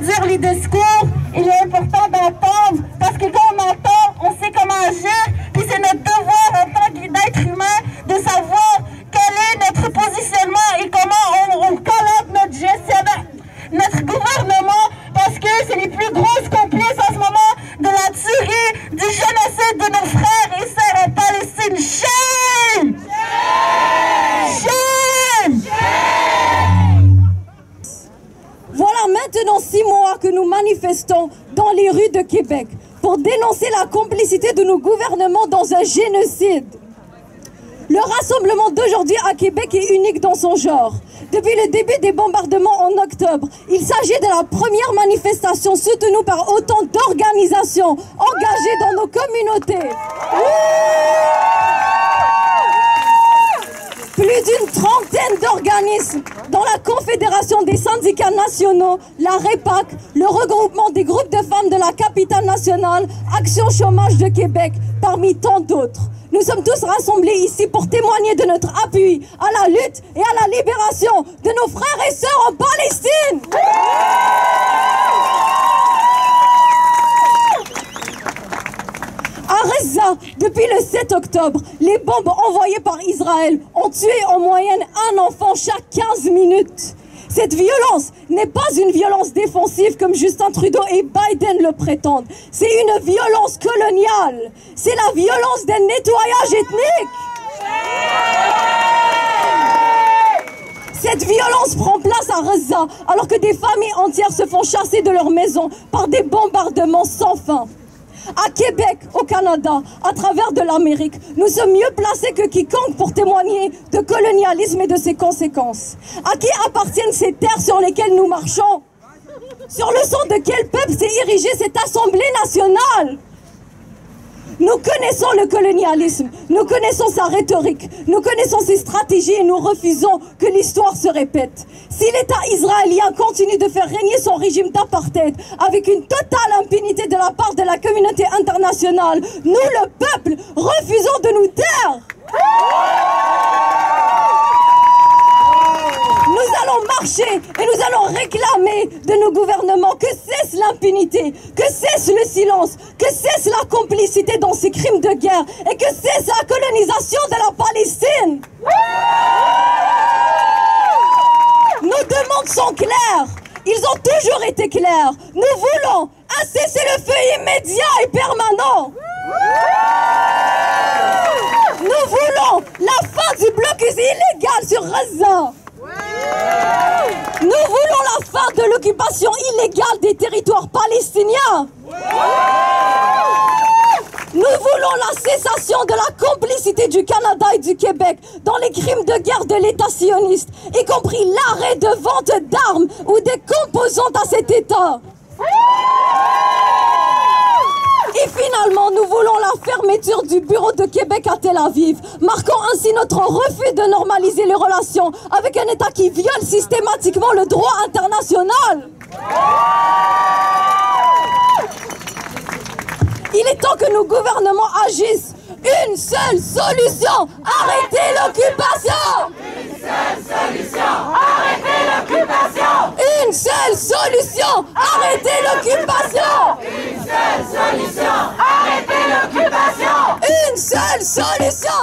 dire les discours, il est important d'entendre, parce que quand on entend, on sait comment agir, puis c'est notre devoir en tant qu'être humain de savoir quel est notre positionnement et comment on collabore notre gestionnaire, notre gouvernement, parce que c'est les plus grosses complices en ce moment de la tuerie, du génocide de nos frères et sœurs en Palestine. Shame! Shame! Voilà maintenant 6 mois que nous manifestons dans les rues de Québec pour dénoncer la complicité de nos gouvernements dans un génocide. Le rassemblement d'aujourd'hui à Québec est unique dans son genre. Depuis le début des bombardements en octobre, il s'agit de la première manifestation soutenue par autant d'organisations engagées dans nos communautés. Plus d'une trentaine d'organismes, dont la Confédération des syndicats nationaux, la REPAC, le regroupement des groupes de femmes de la capitale nationale, Action Chômage de Québec, parmi tant d'autres. Nous sommes tous rassemblés ici pour témoigner de notre appui à la lutte et à la libération de nos frères et sœurs en Palestine. À Gaza, depuis le 7 octobre, les bombes envoyées par Israël ont tué en moyenne un enfant chaque 15 minutes. Cette violence n'est pas une violence défensive comme Justin Trudeau et Biden le prétendent. C'est une violence coloniale. C'est la violence d'un nettoyage ethnique. Cette violence prend place à Gaza alors que des familles entières se font chasser de leurs maisons par des bombardements sans fin. À Québec, au Canada, à travers de l'Amérique, nous sommes mieux placés que quiconque pour témoigner de colonialisme et de ses conséquences. À qui appartiennent ces terres sur lesquelles nous marchons? Sur le sang de quel peuple s'est érigée cette Assemblée nationale? Nous connaissons le colonialisme, nous connaissons sa rhétorique, nous connaissons ses stratégies et nous refusons que l'histoire se répète. Si l'État israélien continue de faire régner son régime d'apartheid avec une totale impunité de la part de la communauté internationale, nous, le peuple, refusons de nous taire. Nous allons marcher et nous allons réclamer de nos gouvernements que cesse l'impunité, que cesse le silence, que cesse la complicité dans ces crimes de guerre et que cesse la colonisation de la Palestine. Nos demandes sont claires, ils ont toujours été clairs. Nous voulons un cessez-le-feu immédiat et permanent. Nous voulons la fin du blocus illégal sur Gaza. Nous voulons la fin de l'occupation illégale des territoires palestiniens. Nous voulons la cessation de la complicité du Canada et du Québec dans les crimes de guerre de l'État sioniste, y compris l'arrêt de vente d'armes ou des composantes à cet État. Et finalement, nous voulons la fermeture du bureau de Québec à Tel Aviv, marquant ainsi notre refus de normaliser les relations avec un État qui viole systématiquement le droit international. Il est temps que nos gouvernements agissent. Une seule solution, arrêtez l'occupation. Une seule solution, arrêtez l'occupation. Une seule solution, arrêtez l'occupation. Une seule solution, arrêtez l'occupation. Une seule solution,